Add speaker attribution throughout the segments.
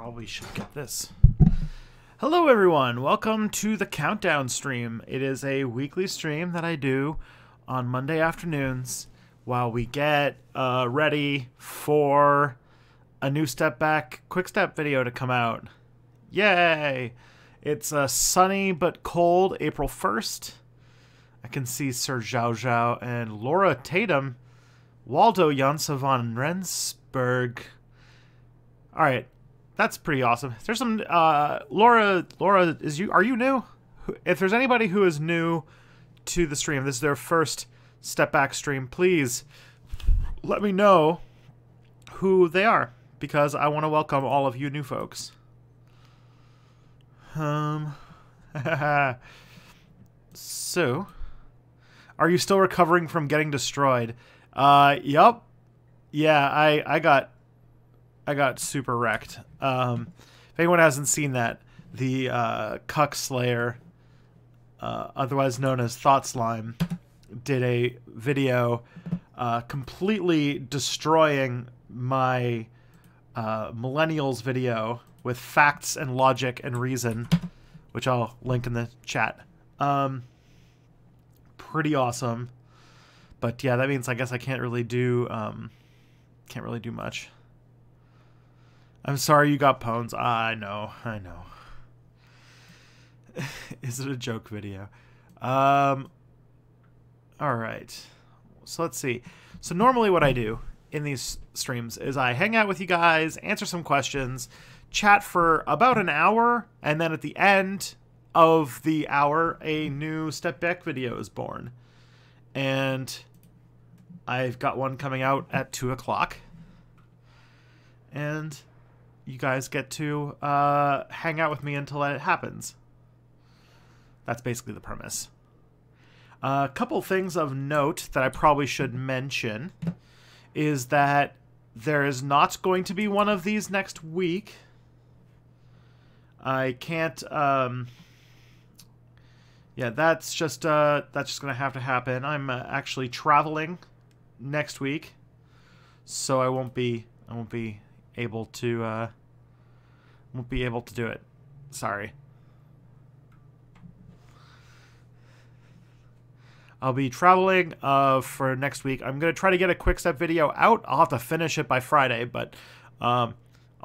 Speaker 1: probably should get this. Hello everyone, welcome to the Countdown stream. It is a weekly stream that I do on Monday afternoons while we get ready for a new Step Back Quick Step video to come out. Yay! It's a sunny but cold April 1st. I can see Sir Zhao Zhao and Laura Tatum, Waldo Janse von Rensburg. Alright, that's pretty awesome. There's some, Laura, are you new? If there's anybody who is new to the stream, this is their first Step Back stream, please let me know who they are, because I want to welcome all of you new folks. So, are you still recovering from getting destroyed? Yup. Yeah, I got super wrecked. If anyone hasn't seen that, the Cuck Slayer, otherwise known as Thought Slime, did a video completely destroying my Millennials video with facts and logic and reason, which I'll link in the chat. Pretty awesome. But yeah, that means I guess I can't really do much. I'm sorry you got pwned. I know. Is it a joke video? Alright. So let's see. So normally what I do in these streams is I hang out with you guys, answer some questions, chat for about an hour, and then at the end of the hour, a new Step Back video is born. And I've got one coming out at 2 o'clock. And you guys get to hang out with me until it happens. That's basically the premise. A couple things of note that I probably should mention is that there is not going to be one of these next week. I can't... yeah, that's just gonna have to happen. I'm actually traveling next week, so I won't be able to do it. Sorry. I'll be traveling for next week. I'm gonna try to get a quick step video out. I'll have to finish it by Friday, but I'll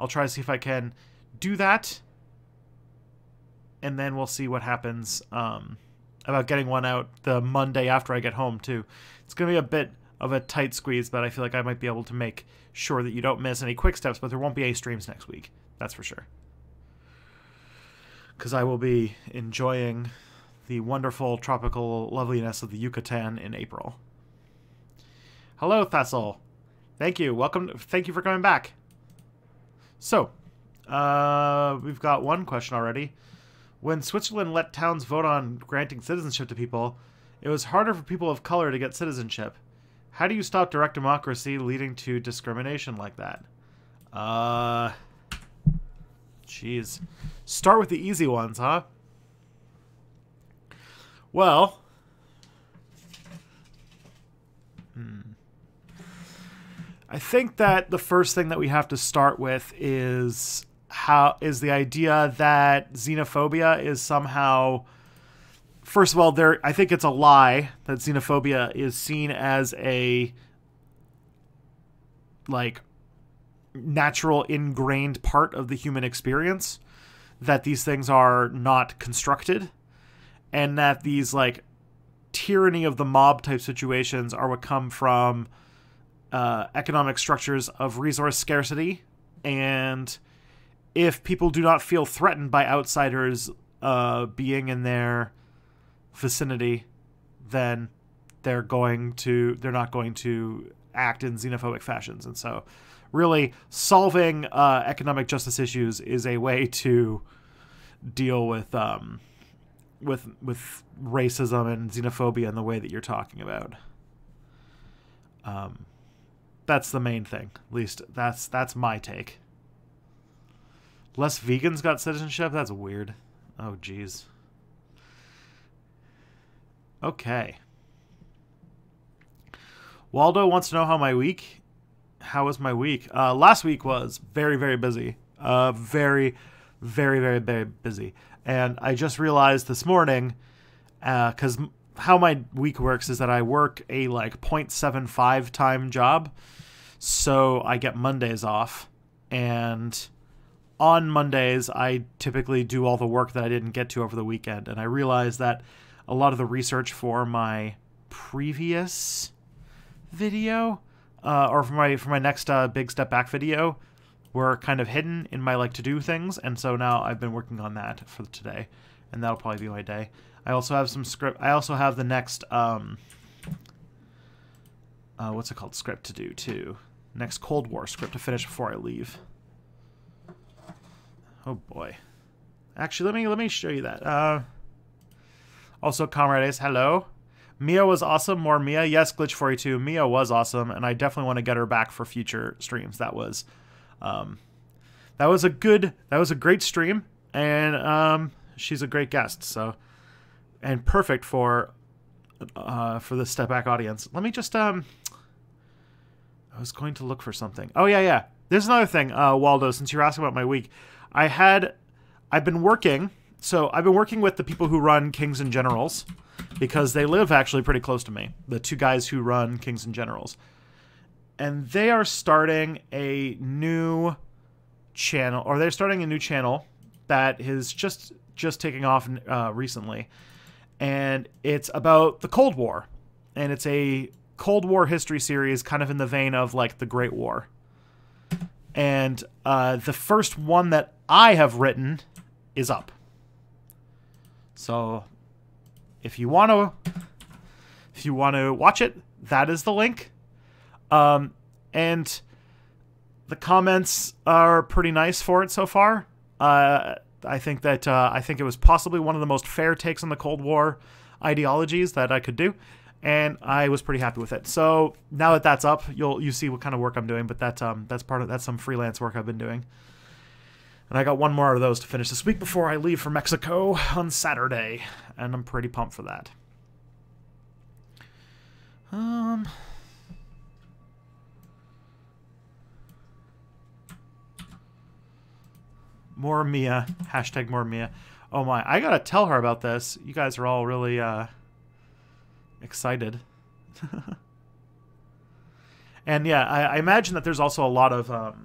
Speaker 1: try to see if I can do that, and then we'll see what happens about getting one out the Monday after I get home too. It's gonna be a bit of a tight squeeze, but I feel like I might be able to make sure that you don't miss any quick steps, but there won't be any streams next week. That's for sure. Because I will be enjoying the wonderful tropical loveliness of the Yucatan in April. Hello, Thassel. Thank you. Welcome. Thank you for coming back. So, we've got one question already. When Switzerland let towns vote on granting citizenship to people, it was harder for people of color to get citizenship. How do you stop direct democracy leading to discrimination like that? Jeez. Start with the easy ones, huh? Well, I think that the first thing that we have to start with is the idea that xenophobia is somehow... First of all, I think it's a lie that xenophobia is seen as a, like, natural ingrained part of the human experience, that these things are not constructed, and that these, like, tyranny of the mob type situations are what come from economic structures of resource scarcity, and if people do not feel threatened by outsiders being in their vicinity, then they're not going to act in xenophobic fashions. And so really solving economic justice issues is a way to deal with racism and xenophobia in the way that you're talking about. That's the main thing. At least that's my take. Less vegans got citizenship? That's weird. Oh geez. Okay. Waldo wants to know how was my week. Last week was very, very busy. Very, very, very, very busy. And I just realized this morning, because how my week works is that I work a like 0.75 time job. So I get Mondays off. And on Mondays, I typically do all the work that I didn't get to over the weekend. And I realized that a lot of the research for my previous video, or for my next big step back video, were kind of hidden in my like to do things, and so now I've been working on that for today, and that'll probably be my day. I also have some script. I also have the next what's it called, script to do too. Next Cold War script to finish before I leave. Oh boy. Actually, let me show you that. Also, Comrade Ace, hello. Mia was awesome. More Mia. Yes, Glitch42. Mia was awesome, and I definitely want to get her back for future streams. That was a great stream, and she's a great guest. So, and perfect for the step back audience. Let me just I was going to look for something. Oh yeah. There's another thing, Waldo. Since you're asking about my week, I've been working. So I've been working with the people who run Kings and Generals, because they live actually pretty close to me. The two guys who run Kings and Generals. And they are starting a new channel, or they're starting a new channel that is just taking off recently. And it's about the Cold War. And it's a Cold War history series, kind of in the vein of like the Great War. And the first one that I have written is up. So if you want to watch it, that is the link. And the comments are pretty nice for it so far. I think it was possibly one of the most fair takes on the Cold War ideologies that I could do, and I was pretty happy with it. So now that that's up, you see what kind of work I'm doing. But that's some freelance work I've been doing. And I got one more of those to finish this week before I leave for Mexico on Saturday, and I'm pretty pumped for that. More Mia. Hashtag more Mia. Oh my, I gotta tell her about this. You guys are all really excited. And yeah, I imagine that there's also a lot of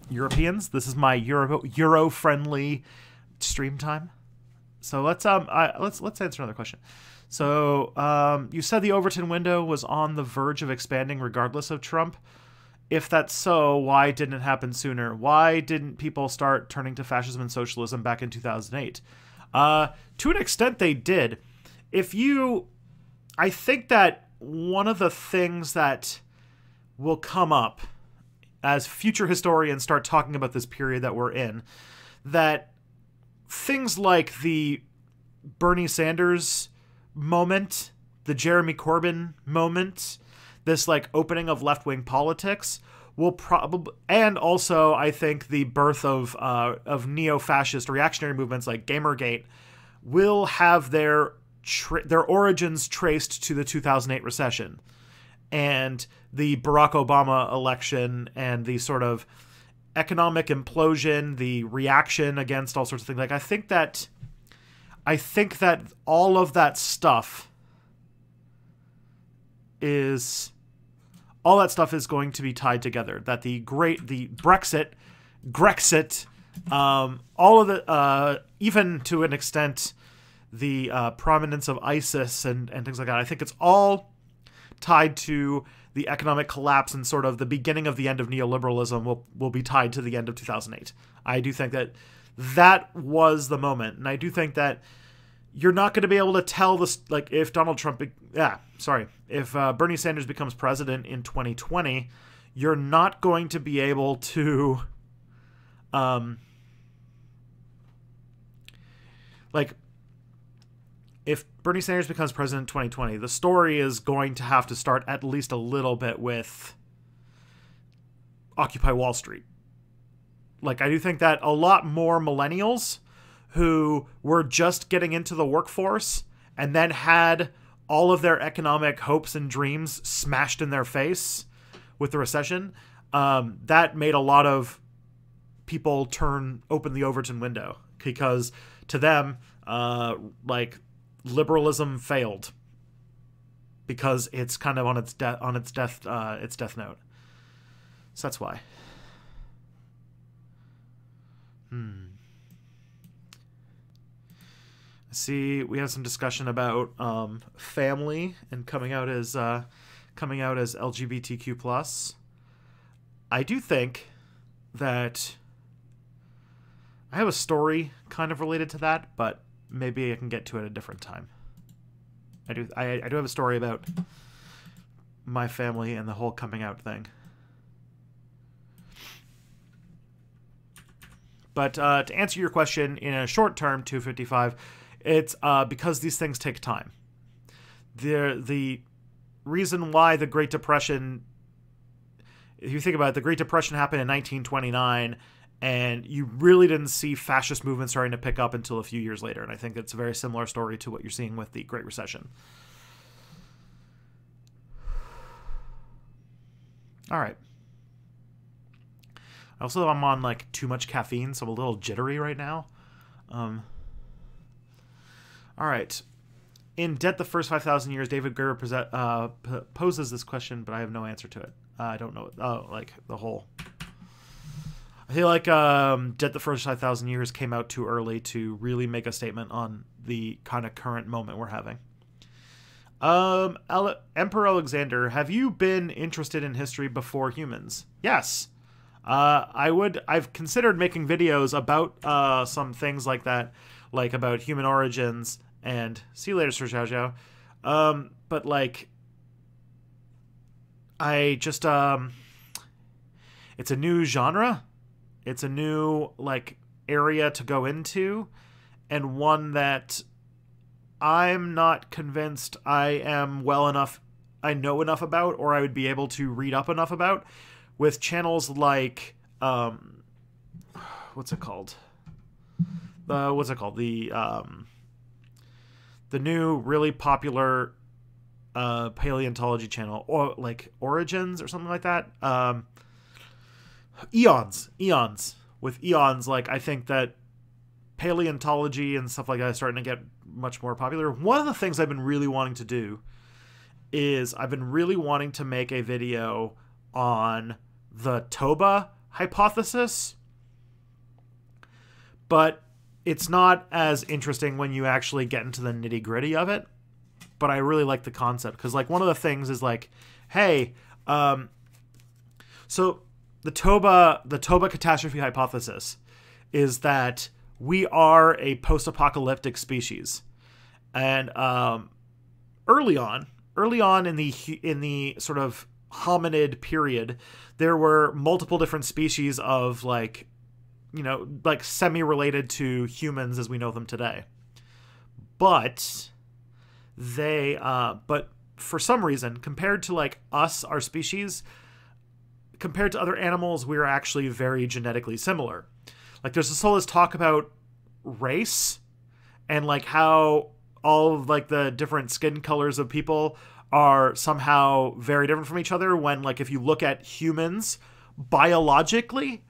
Speaker 1: Europeans. This is my Euro-friendly stream time. So let's answer another question. So you said the Overton window was on the verge of expanding regardless of Trump. If that's so, why didn't it happen sooner? Why didn't people start turning to fascism and socialism back in 2008? To an extent, they did. I think that one of the things that will come up as future historians start talking about this period that we're in, that things like the Bernie Sanders moment, the Jeremy Corbyn moment, this like opening of left-wing politics will probably, and also I think the birth of neo-fascist reactionary movements like Gamergate will have their origins traced to the 2008 recession and the Barack Obama election and the sort of economic implosion, the reaction against all sorts of things. Like I think that all of that stuff is going to be tied together. That the Brexit, all of the, even to an extent, the prominence of ISIS and things like that. I think it's all tied to the economic collapse, and sort of the beginning of the end of neoliberalism will be tied to the end of 2008. I do think that was the moment, and I do think that you're not going to be able to tell this, like, if Bernie Sanders becomes president in 2020, you're not going to be able to, if Bernie Sanders becomes president in 2020, the story is going to have to start at least a little bit with Occupy Wall Street. Like, I do think that a lot more millennials who were just getting into the workforce and then had all of their economic hopes and dreams smashed in their face with the recession, that made a lot of people open the Overton window, because to them, like, liberalism failed because it's kind of on its death note. So that's why. See, we have some discussion about family and coming out as LGBTQ+. I do think that I have a story kind of related to that, but maybe I can get to it at a different time. I do have a story about my family and the whole coming out thing. But to answer your question, in a short term, 255, it's because these things take time. The reason why the Great Depression, if you think about it, the Great Depression happened in 1929, and you really didn't see fascist movements starting to pick up until a few years later. And I think it's a very similar story to what you're seeing with the Great Recession. All right. Also, I'm on like too much caffeine, so I'm a little jittery right now. All right. In Debt the First 5,000 Years, David Graeber poses this question, but I have no answer to it. I don't know. Like the whole... I feel like Debt the First 5,000 Years came out too early to really make a statement on the kind of current moment we're having. Emperor Alexander, have you been interested in history before humans? Yes. I've considered making videos about some things like that, like about human origins, and see you later, Sir Zhao Zhao. But like, it's a new genre. It's a new like area to go into, and one that I'm not convinced I know enough about, or I would be able to read up enough about, with channels like what's it called? The new really popular paleontology channel, or like Origins or something like that. Eons. With Eons, like, I think that paleontology and stuff like that is starting to get much more popular. One of the things I've been really wanting to do is I've been really wanting to make a video on the Toba hypothesis, but it's not as interesting when you actually get into the nitty-gritty of it. But I really like the concept, because like one of the things is like, hey, so the Toba catastrophe hypothesis is that we are a post-apocalyptic species, and early on in the sort of hominid period, there were multiple different species of like, you know, like semi-related to humans as we know them today. But but for some reason, compared to like us, our species, compared to other animals, we're actually very genetically similar. Like there's this whole talk about race and like how all of like the different skin colors of people are somehow very different from each other, when like if you look at humans biologically,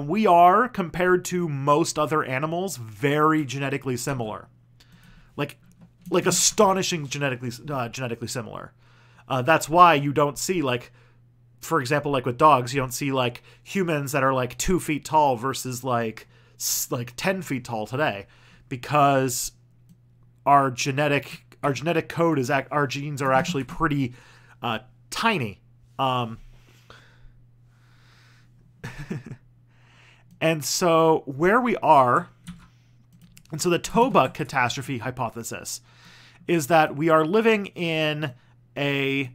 Speaker 1: we are, compared to most other animals, very genetically similar. Like astonishing genetically similar. That's why you don't see, like, for example, like with dogs, you don't see like humans that are like 2 feet tall versus like 10 feet tall today, because our genetic code is our genes are actually pretty tiny. And so where we are, and so the Toba catastrophe hypothesis is that we are living in a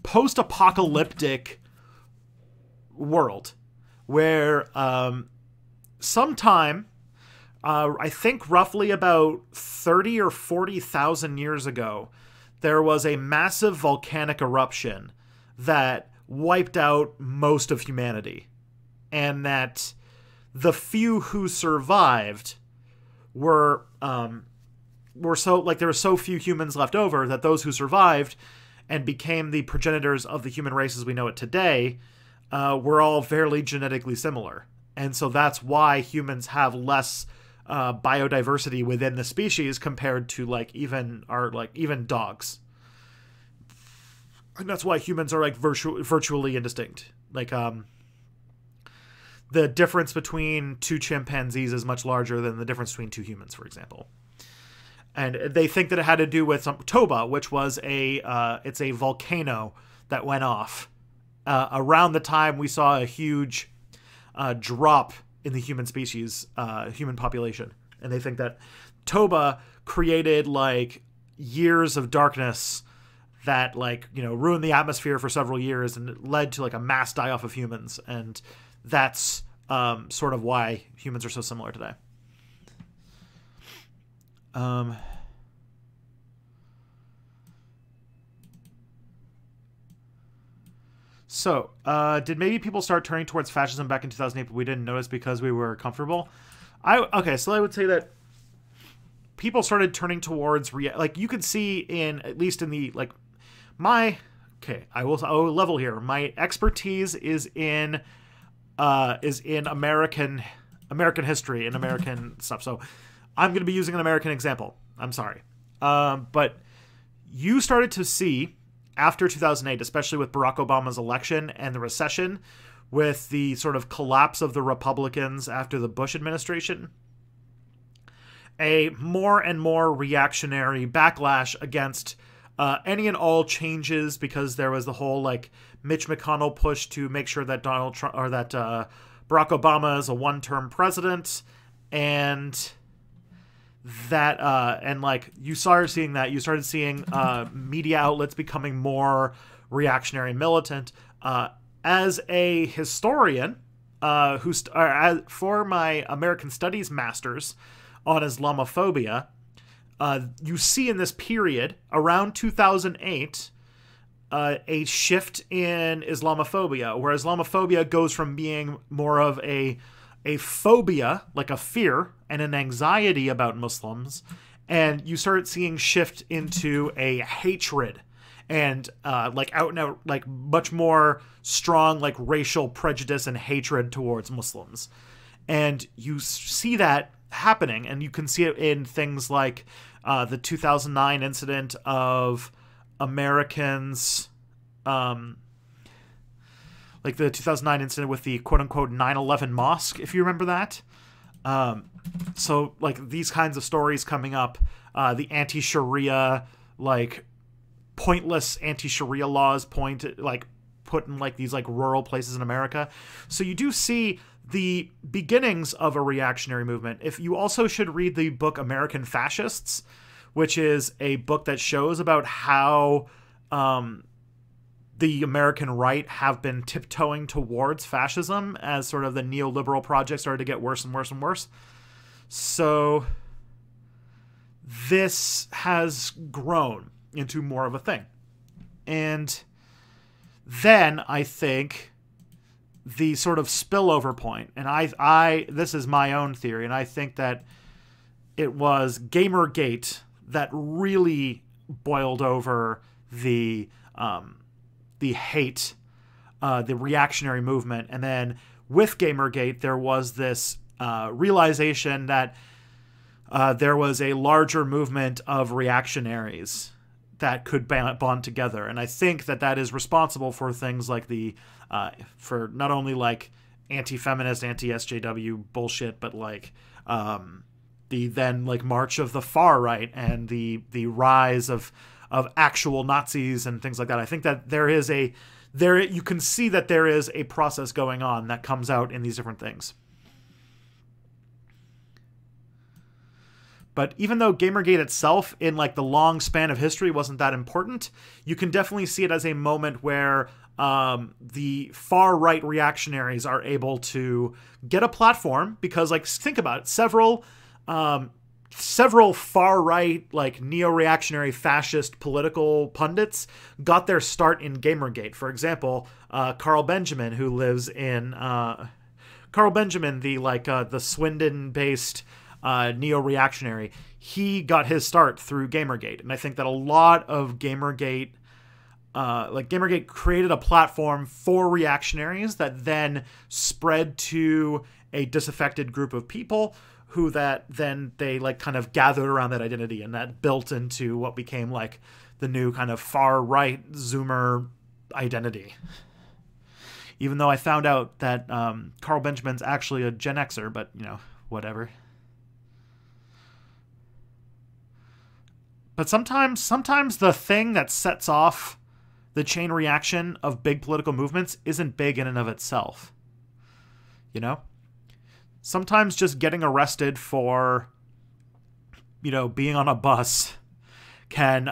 Speaker 1: post-apocalyptic world where sometime, I think roughly about 30 or 40,000 years ago, there was a massive volcanic eruption that wiped out most of humanity. And that the few who survived were so, like, there were so few humans left over that those who survived and became the progenitors of the human race as we know it today were all fairly genetically similar. And so that's why humans have less biodiversity within the species compared to even dogs. And that's why humans are virtually indistinct. The difference between two chimpanzees is much larger than the difference between two humans, for example. And they think that it had to do with Toba, which was it's a volcano that went off around the time we saw a huge drop in the human species, human population. And they think that Toba created years of darkness that ruined the atmosphere for several years, and it led to a mass die-off of humans. And that's sort of why humans are so similar today. So, did maybe people start turning towards fascism back in 2008, but we didn't notice because we were comfortable? Okay, so I would say that people started turning towards you could see at least in the I will level here. My expertise is in American history and American stuff. So I'm going to be using an American example. I'm sorry. But you started to see after 2008, especially with Barack Obama's election and the recession, with the sort of collapse of the Republicans after the Bush administration, a more and more reactionary backlash against any and all changes, because there was the whole Mitch McConnell push to make sure that Donald Trump or that Barack Obama is a one-term president, and that you started seeing that. You started seeing media outlets becoming more reactionary and militant. As a historian, for my American Studies Masters on Islamophobia, you see in this period around 2008 a shift in Islamophobia, where Islamophobia goes from being more of a phobia, like a fear and an anxiety about Muslims, and you start seeing shift into a hatred and out and out, much more strong racial prejudice and hatred towards Muslims. And you see that happening, and you can see it in things like the 2009 incident of Americans, the 2009 incident with the quote-unquote 9/11 mosque, if you remember that. So these kinds of stories coming up, the anti-Sharia, pointless anti-Sharia laws put in these rural places in America. So you do see the beginnings of a reactionary movement. If you also should read the book American Fascists, which is a book that shows about how the American right have been tiptoeing towards fascism as sort of the neoliberal project started to get worse and worse and worse. So this has grown into more of a thing. And then I think the sort of spillover point, and this is my own theory, and I think that it was Gamergate that really boiled over the hate, the reactionary movement. And then with Gamergate, there was this realization that there was a larger movement of reactionaries that could bond together. And I think that is responsible for things like for not only anti-feminist, anti-SJW bullshit, but the then march of the far right and the rise of actual Nazis and things like that. I think that you can see that there is a process going on that comes out in these different things. But even though Gamergate itself, in the long span of history, wasn't that important, you can definitely see it as a moment where the far-right reactionaries are able to get a platform, because, think about it, several far-right, neo-reactionary fascist political pundits got their start in Gamergate. For example, Carl Benjamin, who lives in... Carl Benjamin, the Swindon-based neo-reactionary, he got his start through Gamergate. And I think that a lot of Gamergate... Gamergate created a platform for reactionaries that then spread to a disaffected group of people who that then they like kind of gathered around that identity, and that built into what became like the new kind of far right Zoomer identity. Even though I found out that Carl Benjamin's actually a Gen Xer, but whatever. But sometimes the thing that sets off the chain reaction of big political movements isn't big in and of itself. Sometimes just getting arrested for, being on a bus can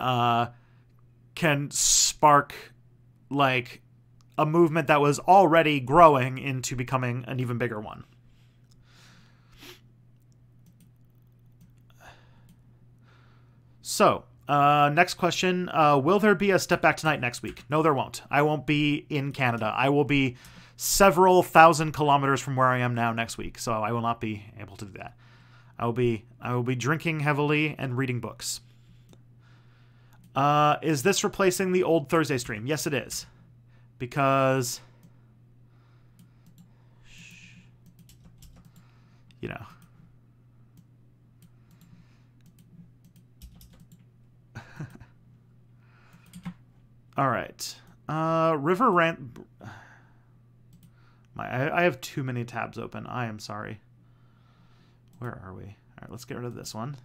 Speaker 1: spark like a movement that was already growing into becoming an even bigger one. So, next question. Will there be a Step Back Tonight next week? No, there won't. I won't be in Canada. I will be several thousand kilometers from where I am now next week, so I will not be able to do that. I will be drinking heavily and reading books. Is this replacing the old Thursday stream? Yes, it is. Because, all right. River Rant. I have too many tabs open. I am sorry. Where are we? All right, let's get rid of this one.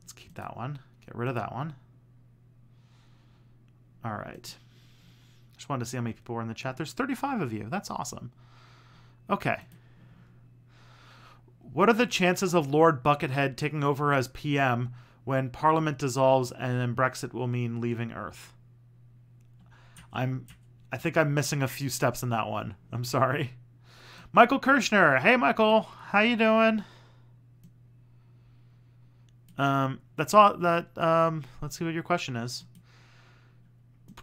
Speaker 1: Let's keep that one. Get rid of that one. All right. Just wanted to see how many people were in the chat. There's 35 of you. That's awesome. Okay. What are the chances of Lord Buckethead taking over as PM when Parliament dissolves and then Brexit will mean leaving Earth? I think I'm missing a few steps in that one. I'm sorry. Michael Kirshner. Hey, Michael. How you doing? That's all. Let's see what your question is.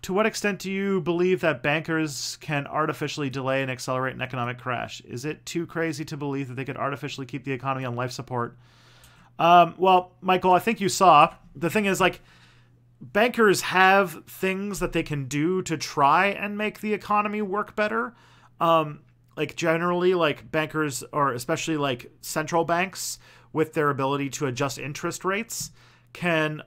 Speaker 1: To what extent do you believe that bankers can artificially delay and accelerate an economic crash? Is it too crazy to believe that they could artificially keep the economy on life support? Well, Michael, I think you saw. The thing is, like, bankers have things that they can do to try and make the economy work better. Like, generally, like, bankers, or especially, like, central banks, with their ability to adjust interest rates, can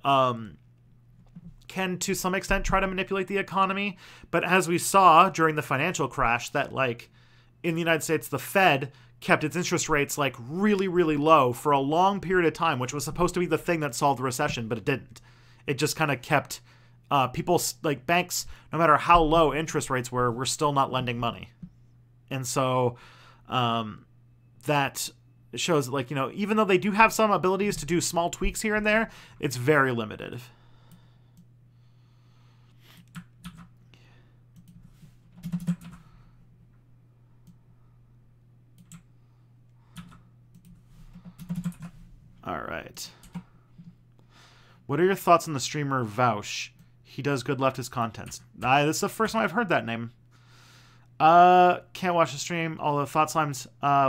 Speaker 1: to some extent try to manipulate the economy. But as we saw during the financial crash, that like in the United States, the Fed kept its interest rates like really, really low for a long period of time, which was supposed to be the thing that solved the recession, but it didn't. It just kind of kept people, like banks, no matter how low interest rates were still not lending money. And so that shows like, even though they do have some abilities to do small tweaks here and there, it's very limited. All right. What are your thoughts on the streamer Vaush? He does good leftist content. This is the first time I've heard that name. Can't watch the stream. Although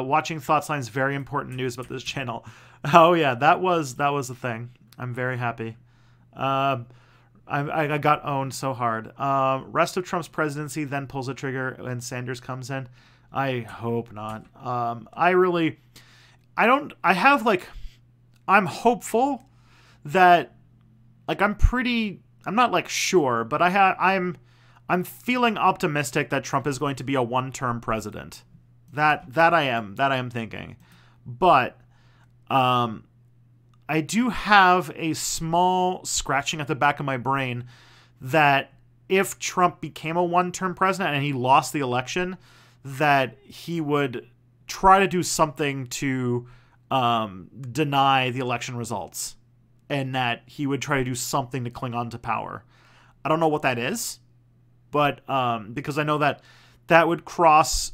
Speaker 1: watching Thoughts Line's very important news about this channel. Oh yeah, that was the thing. I'm very happy. I got owned so hard. Rest of Trump's presidency then pulls the trigger when Sanders comes in. I hope not. I'm hopeful that, like, I'm not like sure, but I'm feeling optimistic that Trump is going to be a one-term president. That I am thinking. But I do have a small scratching at the back of my brain that if Trump became a one-term president and he lost the election, that he would try to do something to deny the election results, and that he would try to do something to cling on to power. I don't know what that is, but because I know that would cross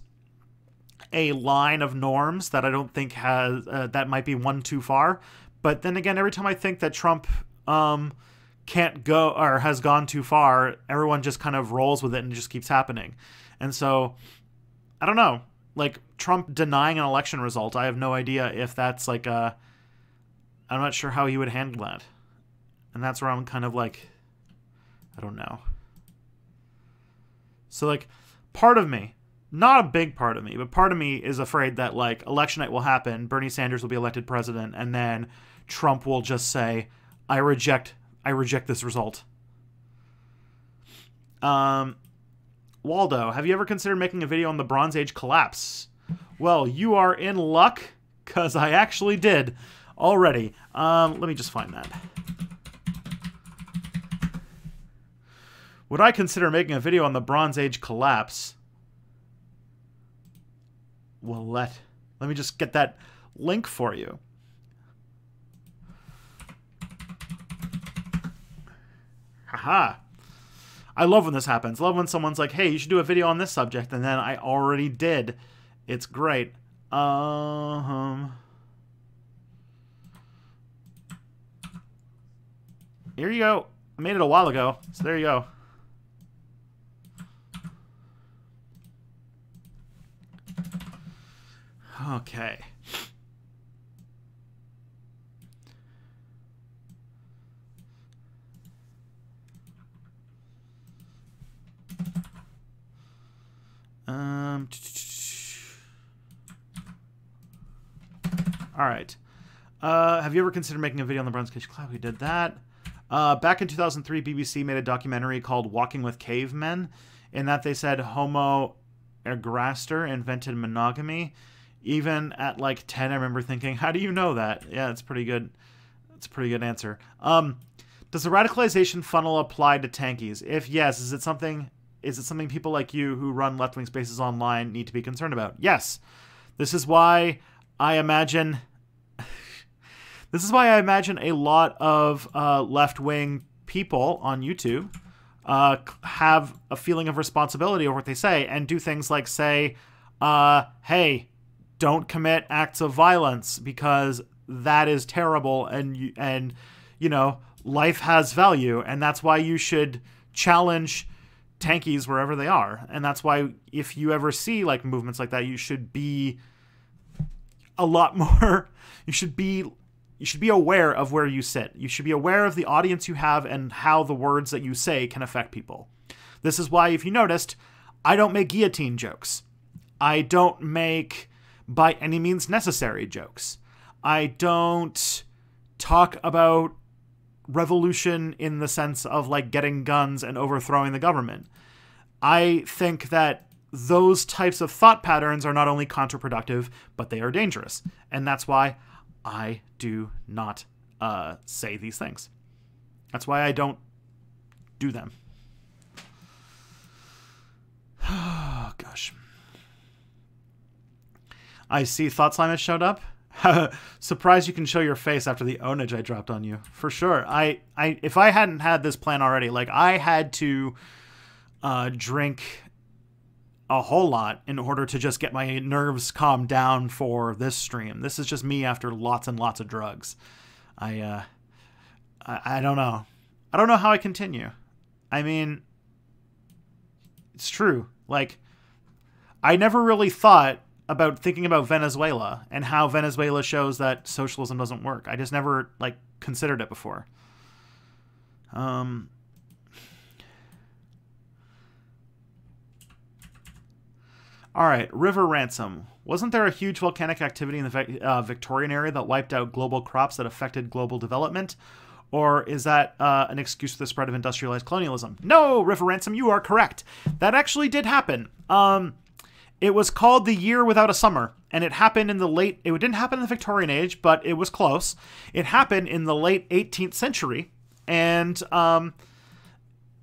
Speaker 1: a line of norms that I don't think has that might be one too far. But then again, every time I think that Trump can't go or has gone too far, everyone just kind of rolls with it and it just keeps happening. And so I don't know. Like, Trump denying an election result, I have no idea if that's like I'm not sure how he would handle that. And that's where I'm kind of like, I don't know. So, like, part of me not a big part of me, but part of me is afraid that, like, election night will happen, Bernie Sanders will be elected president, and then Trump will just say, I reject this result. Waldo, have you ever considered making a video on the Bronze Age collapse? Well, you are in luck, because I actually did already. Let me just find that. Would I consider making a video on the Bronze Age collapse? Well, let me just get that link for you. Haha. I love when this happens. I love when someone's like, hey, you should do a video on this subject, and then I already did. It's great. Here you go. I made it a while ago, so there you go. Okay. All right. Have you ever considered making a video on the Bronze Age collapse? We did that. Back in 2003, BBC made a documentary called Walking with Cavemen. In that they said Homo ergaster invented monogamy. Even at like 10, I remember thinking, how do you know that? Yeah, it's pretty good. It's a pretty good answer. Does the radicalization funnel apply to tankies? If yes, is it something people like you who run left-wing spaces online need to be concerned about? Yes. This is why I imagine a lot of left-wing people on YouTube have a feeling of responsibility over what they say and do things like say, hey, don't commit acts of violence because that is terrible and you know, life has value, and that's why you should challenge tankies wherever they are. And that's why if you ever see like movements like that, you should be a lot more you should be aware of where you sit. You should be aware of the audience you have and how the words that you say can affect people. This is why, if you noticed, I don't make guillotine jokes. I don't make by any means necessary jokes. I don't talk about revolution in the sense of like getting guns and overthrowing the government. I think that those types of thought patterns are not only counterproductive, but they are dangerous. And that's why I do not say these things. That's why I don't do them. Oh, gosh. I see Thought Slime has showed up. Surprised you can show your face after the ownage I dropped on you. For sure. If I hadn't had this plan already, like I had to drink a whole lot in order to just get my nerves calmed down for this stream. This is just me after lots and lots of drugs. I don't know. I don't know how I continue. I mean, it's true. Like, I never really thought about thinking about Venezuela and how Venezuela shows that socialism doesn't work. I just never, like, considered it before. All right, River Ransom. Wasn't there a huge volcanic activity in the Victorian area that wiped out global crops that affected global development? Or is that an excuse for the spread of industrialized colonialism? No, River Ransom, you are correct. That actually did happen. It was called the Year Without a Summer, and it happened in the late... It didn't happen in the Victorian age, but it was close. It happened in the late 18th century, and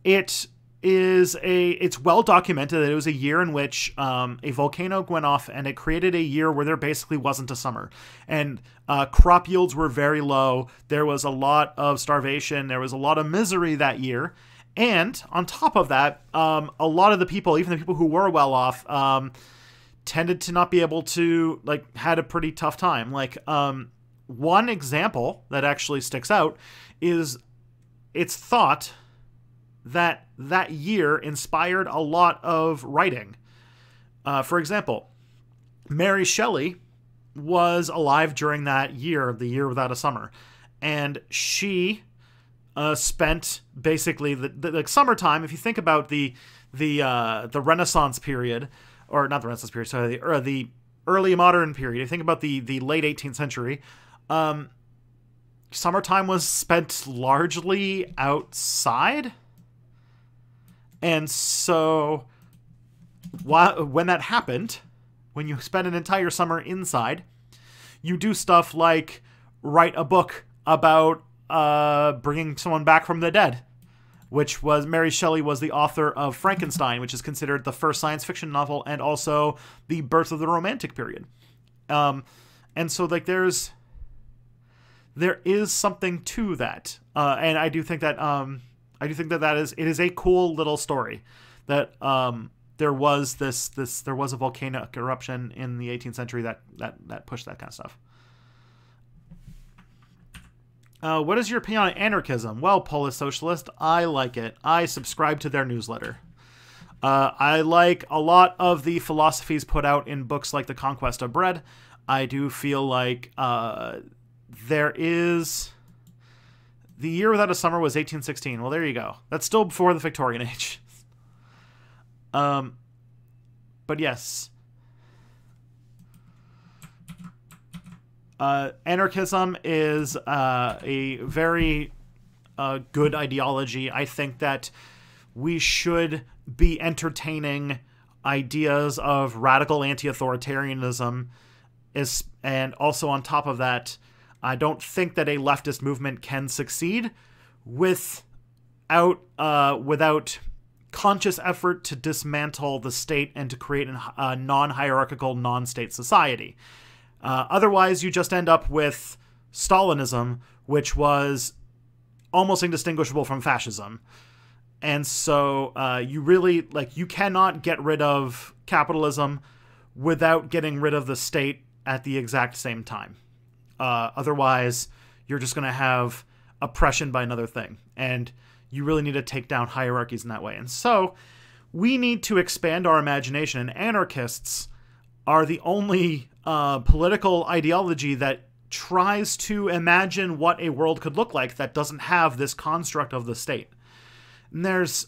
Speaker 1: it's well documented that it was a year in which a volcano went off, and it created a year where there basically wasn't a summer. And crop yields were very low. There was a lot of starvation. There was a lot of misery that year. And on top of that, a lot of the people, even the people who were well off, tended to not be able to, like, had a pretty tough time. Like, one example that actually sticks out is it's thought that that year inspired a lot of writing. For example, Mary Shelley was alive during that year, the Year Without a Summer, and she spent basically the summertime. If you think about the Renaissance period, or not the Renaissance period, sorry, the early modern period. You think about the late 18th century. Summertime was spent largely outside. And so when that happened, when you spend an entire summer inside, you do stuff like write a book about bringing someone back from the dead, which was Mary Shelley was the author of Frankenstein, which is considered the first science fiction novel and also the birth of the Romantic period. And so like there is something to that, and I do think that it is a cool little story that there was a volcanic eruption in the 18th century that pushed that kind of stuff. What is your opinion on anarchism? Well, Polish Socialist, I like it. I subscribe to their newsletter. I like a lot of the philosophies put out in books like The Conquest of Bread. I do feel like there is... The year without a summer was 1816. Well, there you go. That's still before the Victorian age. But yes. Anarchism is a very good ideology. I think that we should be entertaining ideas of radical anti-authoritarianism, and also on top of that, I don't think that a leftist movement can succeed without conscious effort to dismantle the state and to create a non-hierarchical, non-state society. Otherwise, you just end up with Stalinism, which was almost indistinguishable from fascism. And so you cannot get rid of capitalism without getting rid of the state at the exact same time. Otherwise, you're just going to have oppression by another thing. And you really need to take down hierarchies in that way. And so we need to expand our imagination. And anarchists are the only political ideology that tries to imagine what a world could look like that doesn't have this construct of the state. And there's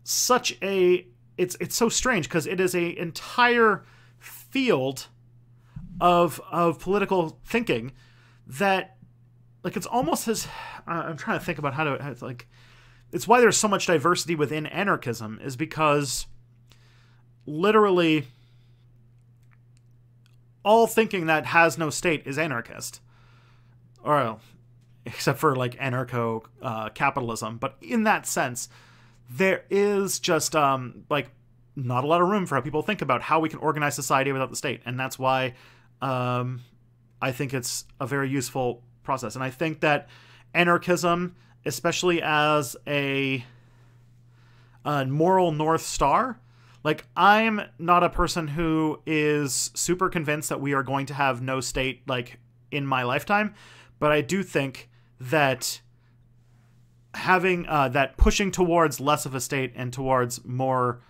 Speaker 1: such a... It's so strange because it is an entire field of political thinking that, like, it's almost as... I'm trying to think about how to... like, it's why there's so much diversity within anarchism, is because literally all thinking that has no state is anarchist. Or, except for, like, anarcho-capitalism. But in that sense, there is just, like, not a lot of room for how people think about how we can organize society without the state. And that's why I think it's a very useful process. And I think that anarchism, especially as a moral North Star, like, I'm not a person who is super convinced that we are going to have no state, like, in my lifetime. But I do think that having that pushing towards less of a state and towards more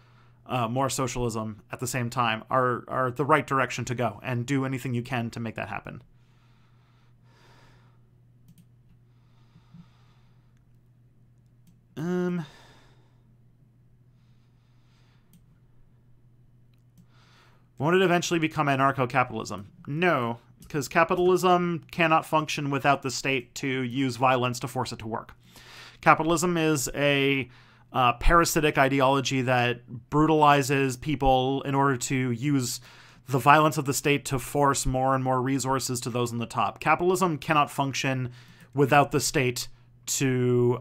Speaker 1: socialism at the same time are the right direction to go, and do anything you can to make that happen. Won't it eventually become anarcho-capitalism? No, because capitalism cannot function without the state to use violence to force it to work. Capitalism is a parasitic ideology that brutalizes people in order to use the violence of the state to force more and more resources to those on the top. Capitalism cannot function without the state to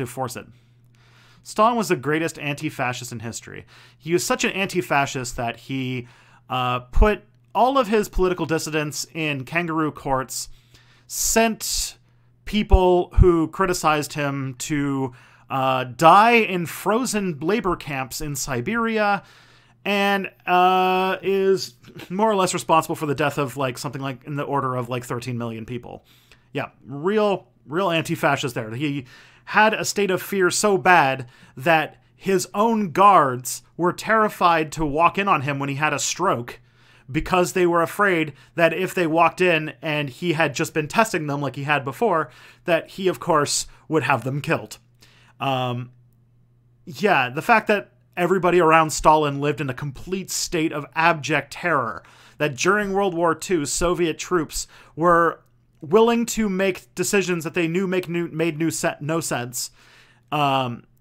Speaker 1: force it. Stalin was the greatest anti-fascist in history. He was such an anti-fascist that he put all of his political dissidents in kangaroo courts, sent people who criticized him to die in frozen labor camps in Siberia, and is more or less responsible for the death of, like, something like in the order of, like, 13 million people. Yeah, real anti-fascist there. He had a state of fear so bad that his own guards were terrified to walk in on him when he had a stroke, because they were afraid that if they walked in and he had just been testing them like he had before, that he, of course, would have them killed. yeah, the fact that everybody around Stalin lived in a complete state of abject terror, that during World War II, Soviet troops were willing to make decisions that they knew made no sense,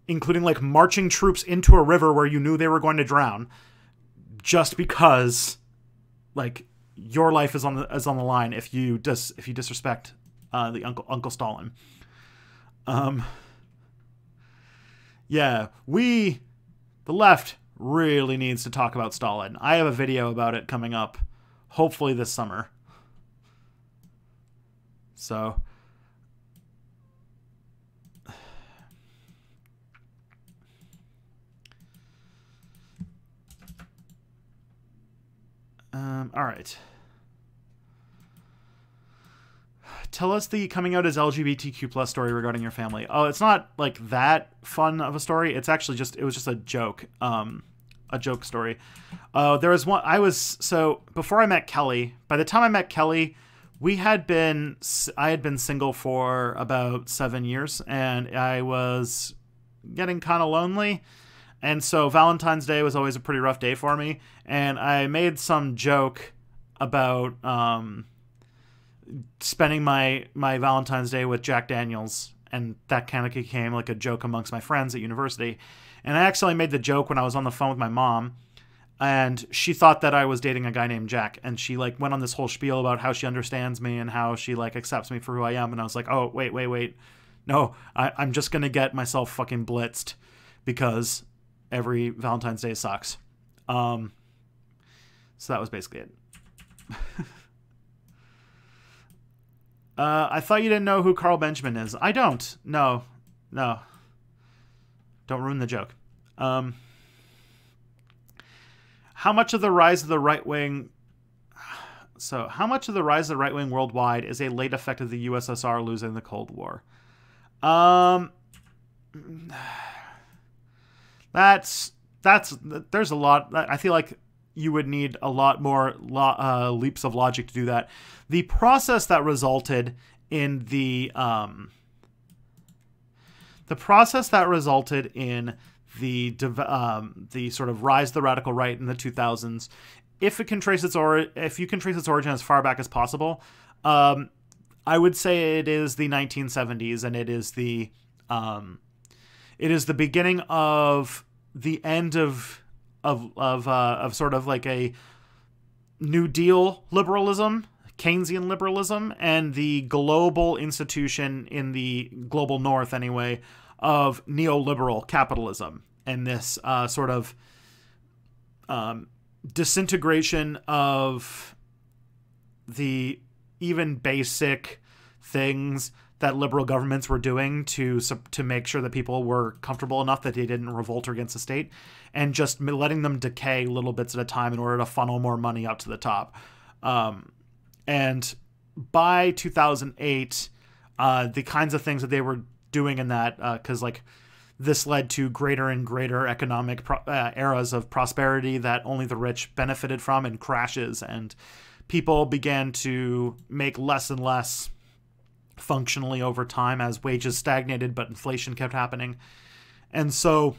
Speaker 1: including like marching troops into a river where you knew they were going to drown, just because, like, your life is on the line if you disrespect the Uncle Stalin. Yeah, the left really needs to talk about Stalin. I have a video about it coming up, hopefully this summer. So, all right. Tell us the coming out as LGBTQ plus story regarding your family. Oh, it's not like that fun of a story. It's actually it was just a joke story. There was one, so before I met Kelly, by the time I met Kelly, I had been single for about 7 years, and I was getting kind of lonely. And so Valentine's Day was always a pretty rough day for me. And I made some joke about spending my Valentine's Day with Jack Daniels, and that kind of became like a joke amongst my friends at university. And I accidentally made the joke when I was on the phone with my mom, and she thought that I was dating a guy named Jack, and she like went on this whole spiel about how she understands me and how she like accepts me for who I am. And I was like, oh, wait. No, I'm just going to get myself fucking blitzed because every Valentine's Day sucks. So that was basically it. I thought you didn't know who Carl Benjamin is. I don't. No. Don't ruin the joke. How much of the rise of the right wing... So, how much of the rise of the right wing worldwide is a late effect of the USSR losing the Cold War? There's a lot. I feel like you would need a lot more leaps of logic to do that. The process that resulted in the sort of rise of the radical right in the 2000s, if you can trace its origin as far back as possible, I would say it is the 1970s, and it is the beginning of the end of sort of like a New Deal liberalism, Keynesian liberalism, and the global institution in the global north anyway of neoliberal capitalism, and this sort of disintegration of the even basic things that liberal governments were doing to make sure that people were comfortable enough that they didn't revolt against the state, and just letting them decay little bits at a time in order to funnel more money up to the top. And by 2008, the kinds of things that they were doing in that, because like this led to greater and greater economic eras of prosperity that only the rich benefited from, and crashes, and people began to make less and less functionally over time as wages stagnated, but inflation kept happening. And so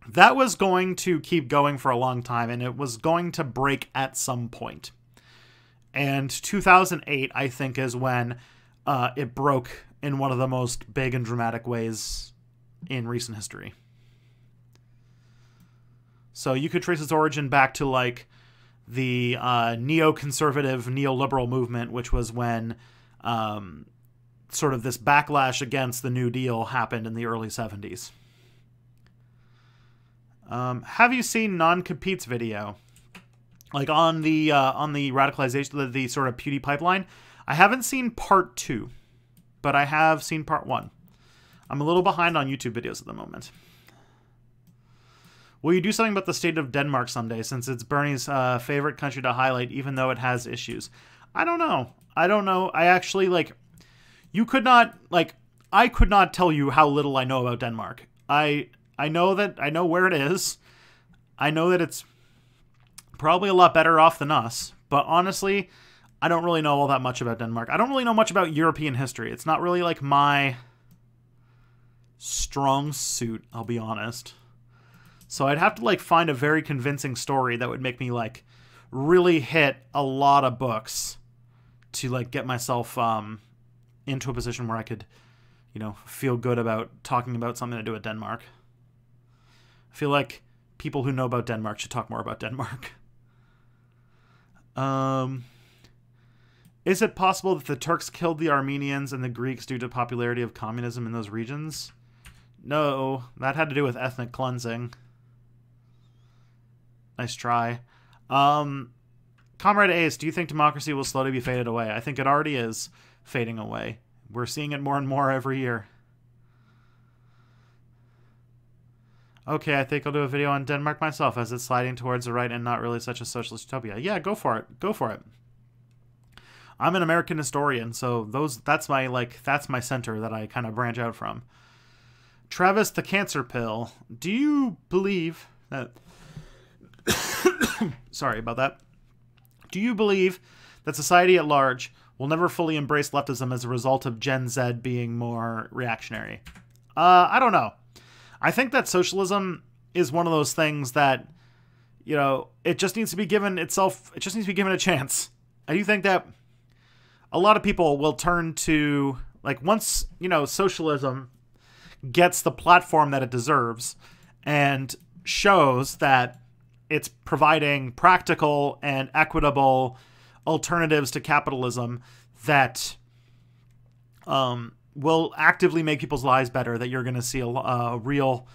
Speaker 1: that was going to keep going for a long time, and it was going to break at some point. And 2008, I think, is when it broke in one of the most big and dramatic ways in recent history. So you could trace its origin back to like the neoconservative, neoliberal movement, which was when sort of this backlash against the New Deal happened in the early 70s. Have you seen Non-Compete's video? Like on the radicalization, the sort of Pewdie pipeline? I haven't seen part 2, but I have seen part 1. I'm a little behind on YouTube videos at the moment. Will you do something about the state of Denmark someday, since it's Bernie's favorite country to highlight, even though it has issues? I don't know. I actually, like, I could not tell you how little I know about Denmark. I know where it is. I know that it's probably a lot better off than us, but honestly, I don't really know all that much about Denmark. I don't really know much about European history. It's not really like my strong suit, I'll be honest. So I'd have to like find a very convincing story that would make me like really hit a lot of books to like get myself into a position where I could, you know, feel good about talking about something to do with Denmark. I feel like people who know about Denmark should talk more about Denmark. Is it possible that the Turks killed the Armenians and the Greeks due to popularity of communism in those regions? No, that had to do with ethnic cleansing. Nice try. Comrade Ace, do you think democracy will slowly be faded away? I think it already is fading away. We're seeing it more and more every year. Okay, I think I'll do a video on Denmark myself, as it's sliding towards the right and not really such a socialist utopia. Yeah, go for it. Go for it. I'm an American historian, so that's my center that I kind of branch out from. Travis the Cancer Pill, do you believe that... Sorry about that. Do you believe that society at large will never fully embrace leftism as a result of Gen Z being more reactionary? I don't know. I think that socialism is one of those things that, you know, it just needs to be given a chance. I do think that a lot of people will turn to, like, once, you know, socialism gets the platform that it deserves and shows that it's providing practical and equitable alternatives to capitalism that will actively make people's lives better, that you're going to see a real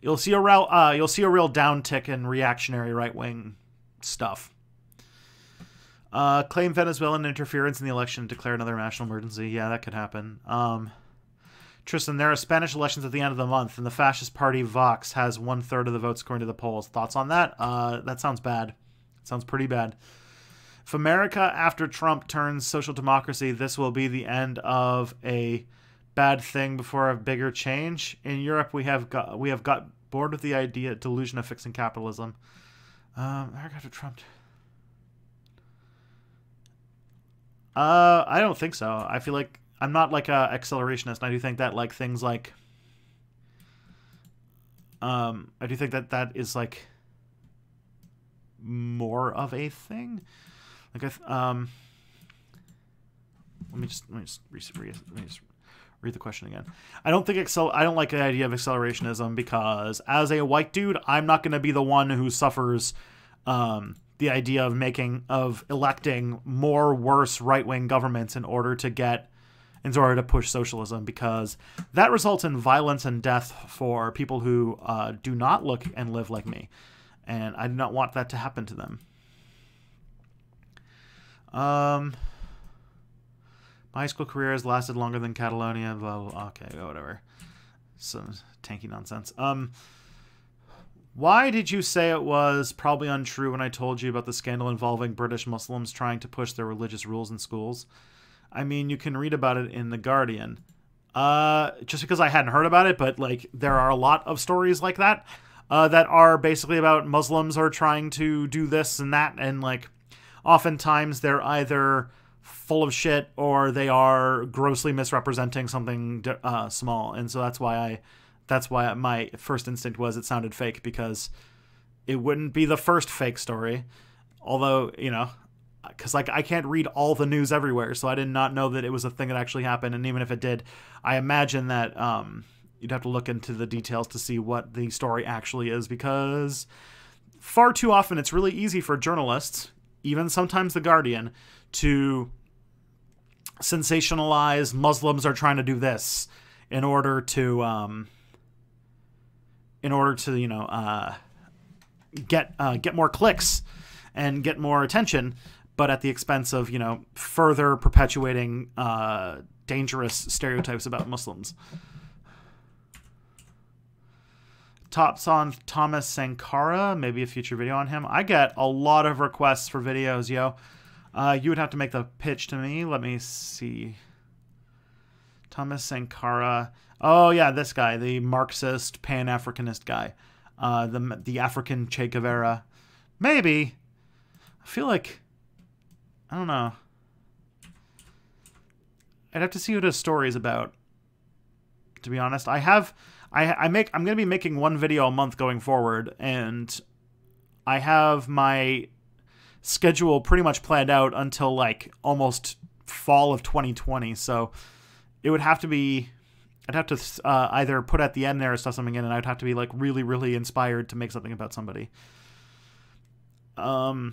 Speaker 1: downtick in reactionary right-wing stuff. Claim Venezuelan interference in the election to declare another national emergency. Yeah, that could happen. Tristan, there are Spanish elections at the end of the month, and the fascist party Vox has 1/3 of the votes according to the polls. Thoughts on that? That sounds bad. Sounds pretty bad. If America, after Trump, turns social democracy, this will be the end of a bad thing before a bigger change. In Europe, we have got bored with the delusion of fixing capitalism. America after Trump. I don't think so. I feel like I'm not like a accelerationist. I do think that like things like I do think that that is like more of a thing. Like let me just read the question again. I don't like the idea of accelerationism because as a white dude, I'm not going to be the one who suffers the idea of electing more worse right-wing governments in order to push socialism, because that results in violence and death for people who do not look and live like me, and I do not want that to happen to them. My high school career has lasted longer than Catalonia. Well, okay, whatever. Some tanky nonsense. Why did you say it was probably untrue when I told you about the scandal involving British Muslims trying to push their religious rules in schools? I mean, you can read about it in The Guardian. Just because I hadn't heard about it, but like there are a lot of stories like that that are basically about Muslims are trying to do this and that, and like oftentimes they're either full of shit or they are grossly misrepresenting something small, and so that's why my first instinct was it sounded fake, because it wouldn't be the first fake story, although, you know, because like I can't read all the news everywhere, so I did not know that it was a thing that actually happened. And even if it did, I imagine that you'd have to look into the details to see what the story actually is, because far too often it's really easy for journalists, even sometimes The Guardian, to sensationalize Muslims are trying to do this in order to you know get more clicks and get more attention, but at the expense of, you know, further perpetuating dangerous stereotypes about Muslims. Tops on Thomas Sankara, maybe a future video on him. I get a lot of requests for videos, yo. You would have to make the pitch to me. Let me see. Thomas Sankara. Oh yeah, this guy, the Marxist Pan-Africanist guy, the African Che Guevara. Maybe. I feel like, I don't know. I'd have to see what his story is about. to be honest. I'm going to be making one video a month going forward, and I have my schedule pretty much planned out until like almost fall of 2020. So it would have to be, I'd have to either put at the end there or stuff something in, and I'd have to be like really, really inspired to make something about somebody. All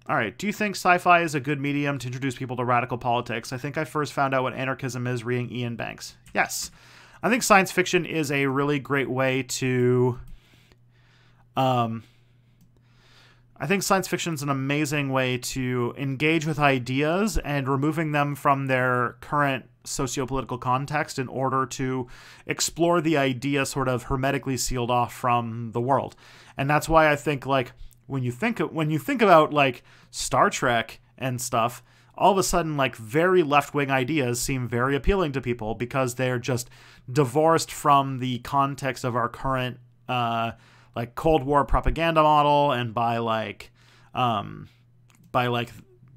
Speaker 1: right. Do you think sci-fi is a good medium to introduce people to radical politics? I think I first found out what anarchism is reading Ian Banks. Yes. I think science fiction is a really great way to... I think science fiction is an amazing way to engage with ideas and removing them from their current sociopolitical context in order to explore the idea sort of hermetically sealed off from the world. And that's why I think, like, when you think about like Star Trek and stuff, all of a sudden like very left-wing ideas seem very appealing to people because they're just divorced from the context of our current like Cold War propaganda model, and by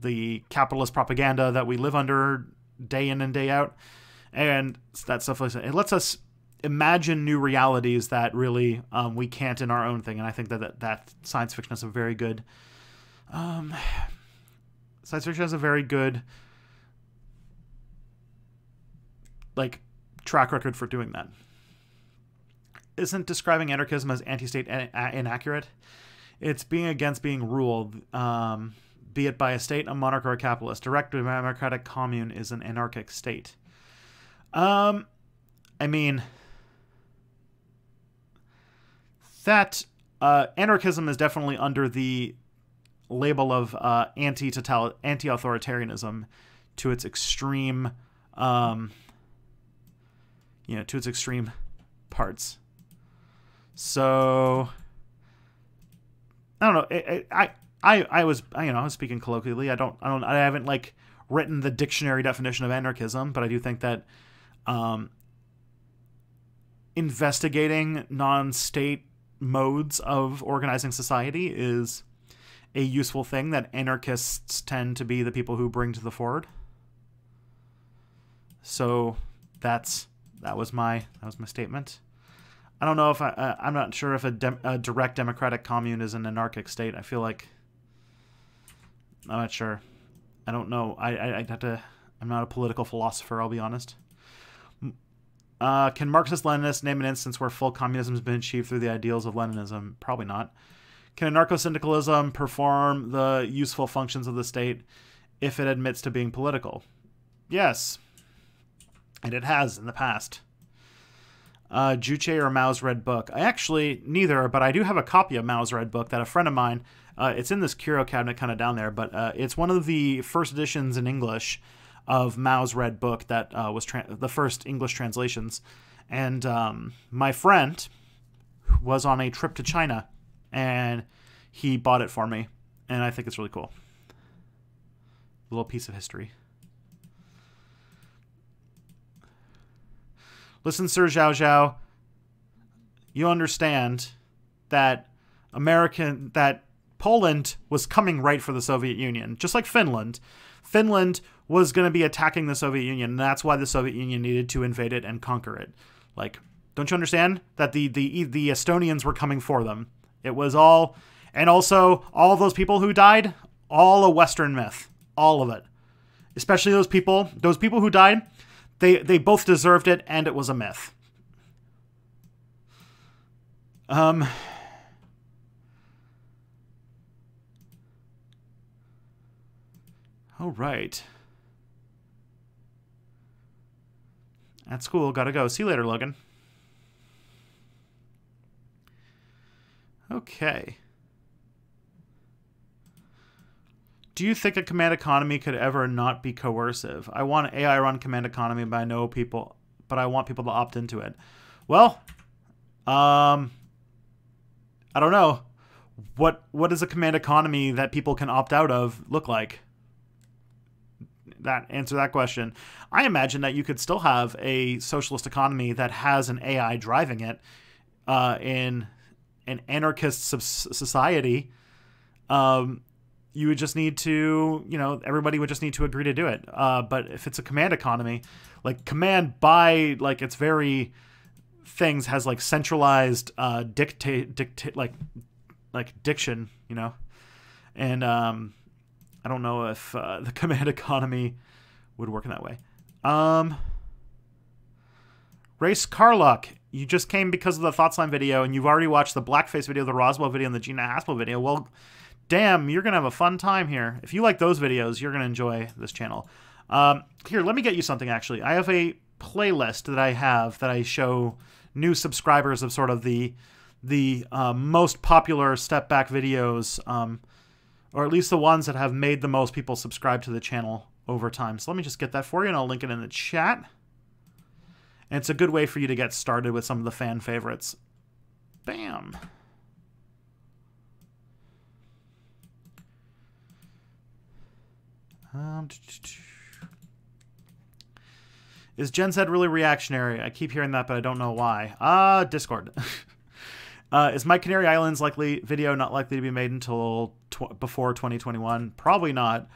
Speaker 1: the capitalist propaganda that we live under day in and day out. And that stuff like that, it lets us imagine new realities that really we can't in our own thing. And I think that science fiction is a very good like track record for doing that. Isn't describing anarchism as anti-state inaccurate? It's being against being ruled, be it by a state, a monarch, or a capitalist. Direct democratic commune is an anarchic state. I mean, that anarchism is definitely under the label of anti-authoritarianism to its extreme, to its extreme parts. So I don't know. I was speaking colloquially. I haven't like written the dictionary definition of anarchism, but I do think that investigating non-state modes of organizing society is a useful thing that anarchists tend to be the people who bring to the forward. So that was my statement. I don't know if I'm not sure if a direct democratic commune is an anarchic state. I feel like I'm not sure. I don't know. I'd have to. I'm not a political philosopher, I'll be honest. Can Marxist-Leninists name an instance where full communism has been achieved through the ideals of Leninism? Probably not. Can anarcho-syndicalism perform the useful functions of the state if it admits to being political? Yes. And it has in the past. Juche or Mao's Red Book? I actually, neither, but I do have a copy of Mao's Red Book that a friend of mine, it's in this curio cabinet kind of down there, but it's one of the first editions in English of Mao's Red Book that was the first English translations. And my friend was on a trip to China, and he bought it for me, and I think it's really cool. A little piece of history. Listen, Sir Zhao Zhao, you understand that Poland was coming right for the Soviet Union, just like Finland. Finland was going to be attacking the Soviet Union, and that's why the Soviet Union needed to invade it and conquer it. Like, don't you understand that the Estonians were coming for them? It was all, and also all those people who died, all a Western myth, all of it. Especially those people who died. They both deserved it, and it was a myth. All right. That's cool. Gotta go. See you later, Logan. Okay. Do you think a command economy could ever not be coercive? I want an AI-run command economy, but I want people to opt into it. Well, I don't know. What does a command economy that people can opt out of look like? Answer that question. I imagine that you could still have a socialist economy that has an AI driving it in an anarchist society. you would just need to, everybody would just need to agree to do it. But if it's a command economy, like command by like its very things has like centralized diction, and I don't know if the command economy would work in that way. Race Carlock, you just came because of the Thoughtsline video, and you've already watched the Blackface video, the Roswell video, and the Gina Haspel video. Well, damn, you're going to have a fun time here. If you like those videos, you're going to enjoy this channel. Here, let me get you something, actually. I have a playlist that I show new subscribers of sort of the most popular step back videos, or at least the ones that have made the most people subscribe to the channel over time. So let me just get that for you, and I'll link it in the chat. And it's a good way for you to get started with some of the fan favorites. Bam. Is Gen Z really reactionary? I keep hearing that, but I don't know why. Discord. Is My Canary Islands video not likely to be made until before 2021? Probably not.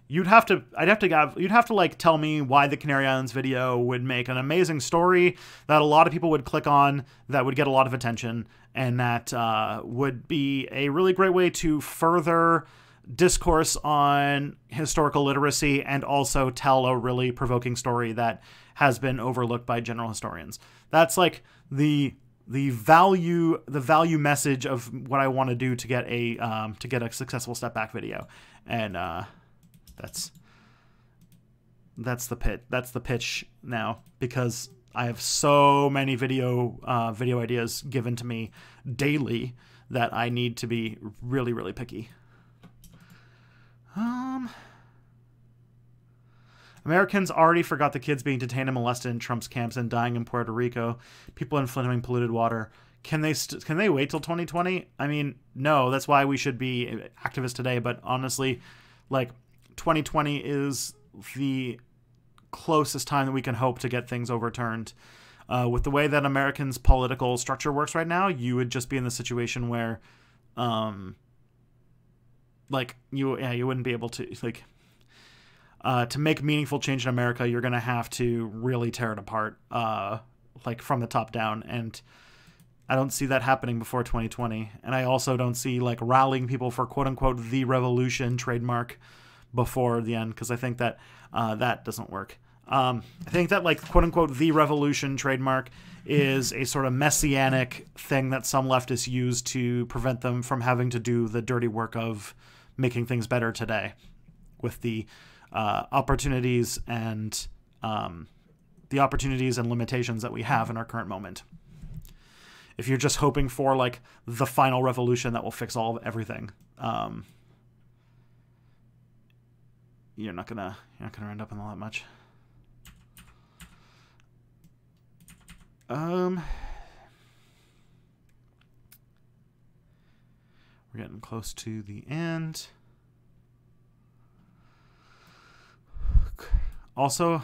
Speaker 1: You'd have to like tell me why the Canary Islands video would make an amazing story that a lot of people would click on, that would get a lot of attention, and that would be a really great way to further discourse on historical literacy and also tell a really provoking story that has been overlooked by general historians. That's like the value message of what I want to do to get a successful step back video. And that's the pitch now, because I have so many video ideas given to me daily that I need to be really, really picky. Americans already forgot the kids being detained and molested in Trump's camps and dying in Puerto Rico. People in Flint having polluted water. Can they wait till 2020? I mean, no. That's why we should be activists today. But honestly, like 2020 is the closest time that we can hope to get things overturned. With the way that Americans' political structure works right now, you would just be in the situation where, you wouldn't be able to to make meaningful change in America. You're going to have to really tear it apart, from the top down. And I don't see that happening before 2020. And I also don't see rallying people for quote unquote the revolution trademark before the end, because I think that that doesn't work. I think that quote unquote the revolution trademark is a sort of messianic thing that some leftists use to prevent them from having to do the dirty work of making things better today, with the opportunities and limitations that we have in our current moment. If you're just hoping for the final revolution that will fix everything, you're not gonna end up in all that much. We're getting close to the end. Also,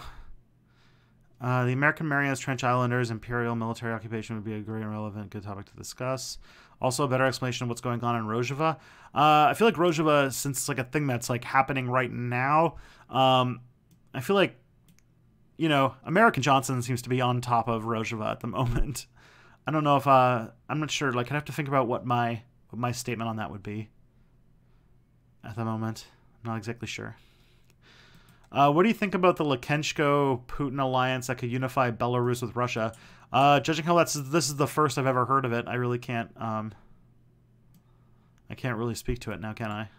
Speaker 1: the American Marianas Trench Islanders imperial military occupation would be a great and relevant good topic to discuss. Also, a better explanation of what's going on in Rojava. I feel like Rojava, since it's a thing that's happening right now, I feel like, American Johnson seems to be on top of Rojava at the moment. I don't know if I'm not sure. I'd have to think about what my statement on that would be at the moment. I'm not exactly sure. What do you think about the Lukashenko-Putin alliance that could unify Belarus with Russia? Judging how this is the first I've ever heard of it, I really can't. I can't really speak to it now, can I?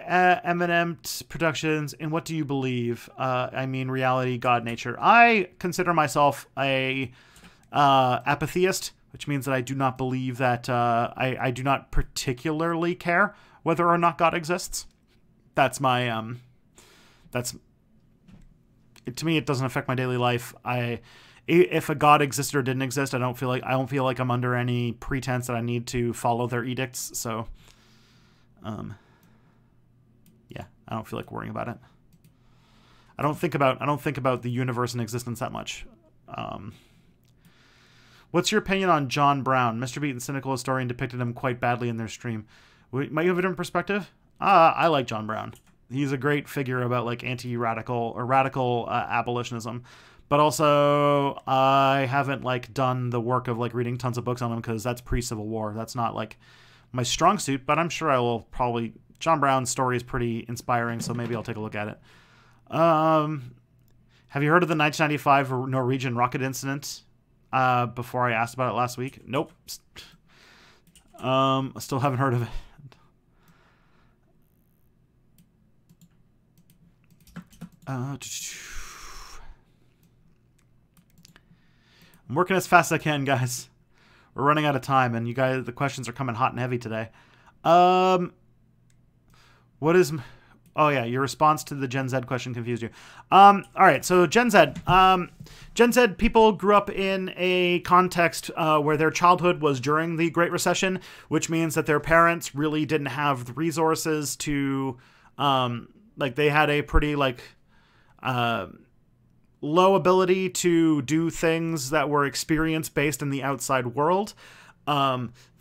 Speaker 1: M&M Productions. In what do you believe? I mean, reality, God, nature. I consider myself a apatheist, which means that I do not believe that I do not particularly care whether or not God exists. That's my to me, it doesn't affect my daily life. If a God existed or didn't exist, I don't feel like I'm under any pretense that I need to follow their edicts. So, yeah, I don't feel like worrying about it. I don't think about the universe and existence that much. What's your opinion on John Brown? Mr. Beat and Cynical Historian depicted him quite badly in their stream. Might you have a different perspective? I like John Brown. He's a great figure about like anti-radical or radical abolitionism. But also, I haven't like done the work of like reading tons of books on him because that's pre-Civil War. That's not like my strong suit, but I'm sure I will probably... John Brown's story is pretty inspiring, so maybe I'll take a look at it. Have you heard of the 1995 Norwegian rocket incident? Before I asked about it last week? Nope. I still haven't heard of it. I'm working as fast as I can, guys. We're running out of time, and you guys, the questions are coming hot and heavy today. What is... Oh, yeah, your response to the Gen Z question confused you. All right, so Gen Z. Gen Z people grew up in a context where their childhood was during the Great Recession, which means that their parents really didn't have the resources to... like, they had a pretty, like... low ability to do things that were experience-based in the outside world.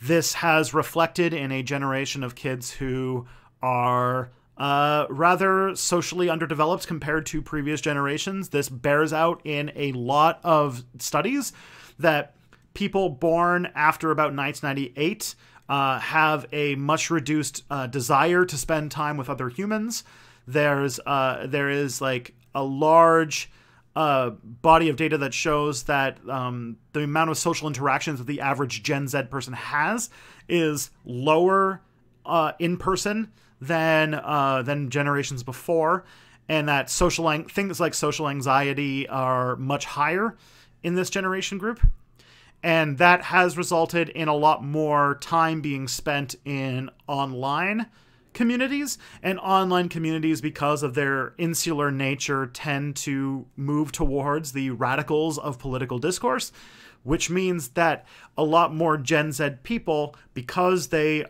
Speaker 1: This has reflected in a generation of kids who are rather socially underdeveloped compared to previous generations. This bears out in a lot of studies that people born after about 1998 have a much reduced desire to spend time with other humans. There is like a large body of data that shows that the amount of social interactions that the average Gen Z person has is lower in person than generations before, and that things like social anxiety are much higher in this generation group. And that has resulted in a lot more time being spent in online communities, and online communities, because of their insular nature, tend to move towards the radicals of political discourse, which means that a lot more Gen Z people, because they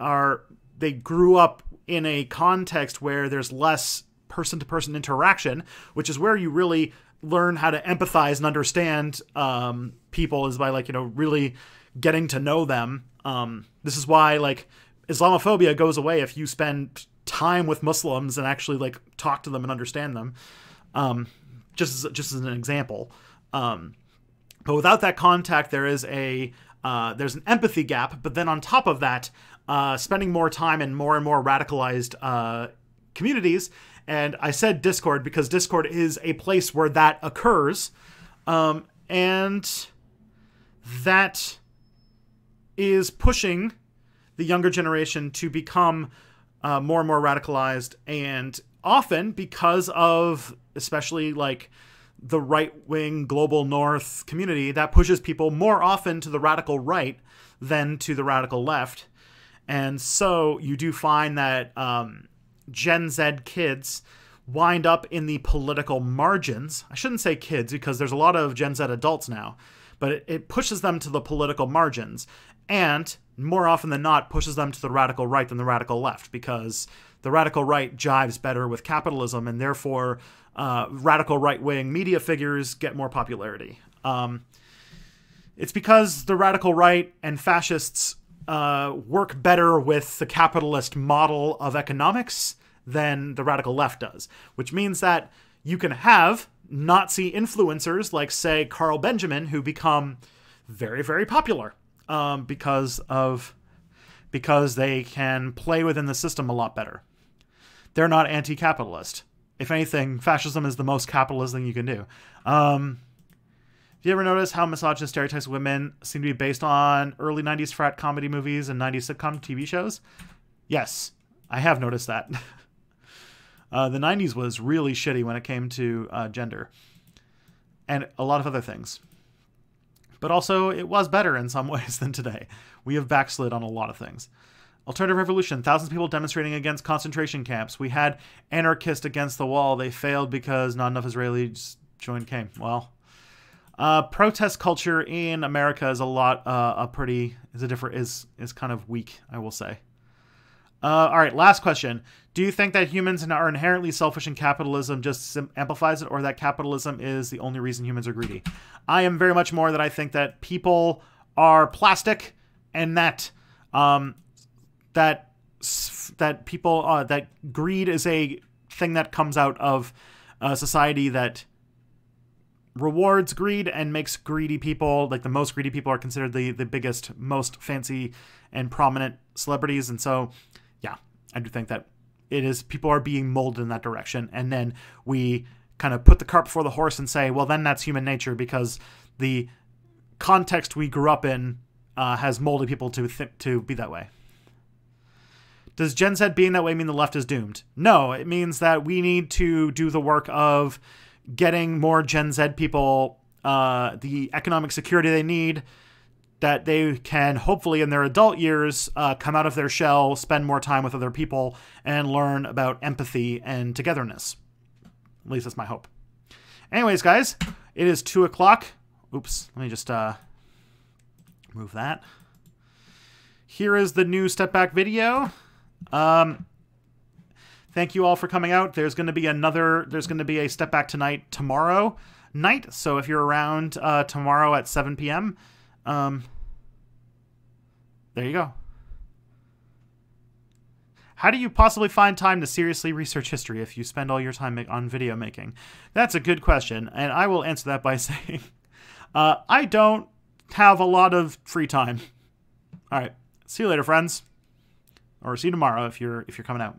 Speaker 1: grew up in a context where there's less person-to-person interaction, which is where you really learn how to empathize and understand people, is by, like, you know, really getting to know them. This is why, like, Islamophobia goes away if you spend time with Muslims and actually, like, talk to them and understand them. Just as an example. But without that contact, there's an empathy gap. But then on top of that, spending more time in more and more radicalized communities. And I said Discord because Discord is a place where that occurs. And that is pushing the younger generation to become more and more radicalized. And often, because of especially like the right-wing global north community, that pushes people more often to the radical right than to the radical left. And so you do find that Gen Z kids wind up in the political margins. I shouldn't say kids, because there's a lot of Gen Z adults now, but it pushes them to the political margins, and more often than not pushes them to the radical right than the radical left, because the radical right jives better with capitalism, and therefore radical right-wing media figures get more popularity. It's because the radical right and fascists work better with the capitalist model of economics than the radical left does, which means that you can have Nazi influencers like, say, Carl Benjamin, who become very, very popular because they can play within the system a lot better. They're not anti-capitalist. If anything, fascism is the most capitalist thing you can do. Have you ever noticed how misogynist stereotypes of women seem to be based on early 90s frat comedy movies and 90s sitcom TV shows? Yes, I have noticed that. The 90s was really shitty when it came to gender. And a lot of other things. But also, it was better in some ways than today. We have backslid on a lot of things. Alternative revolution. Thousands of people demonstrating against concentration camps. We had anarchists against the wall. They failed because not enough Israelis joined came. Well, protest culture in America is is kind of weak, I will say. All right, last question. Do you think that humans are inherently selfish and capitalism just amplifies it, or that capitalism is the only reason humans are greedy? I am very much more that I think that people are plastic, and that people that greed is a thing that comes out of a society that rewards greed and makes greedy people, like the most greedy people are considered the biggest, most fancy and prominent celebrities. And so, yeah, I do think that it is, people are being molded in that direction. And then we kind of put the cart before the horse and say, well, then that's human nature, because the context we grew up in has molded people to be that way. Does Gen Z being that way mean the left is doomed? No, it means that we need to do the work of getting more Gen Z people the economic security they need, that they can hopefully in their adult years come out of their shell, spend more time with other people, and learn about empathy and togetherness. At least that's my hope. Anyways, guys, it is 2 o'clock. Oops, let me just move that. Here is the new Step Back video. Thank you all for coming out. There's going to be a Step Back Tonight tomorrow night. So if you're around tomorrow at 7 p.m., there you go. How do you possibly find time to seriously research history if you spend all your time on video making? That's a good question, and I will answer that by saying I don't have a lot of free time. All right. See you later, friends. Or see you tomorrow if you're coming out.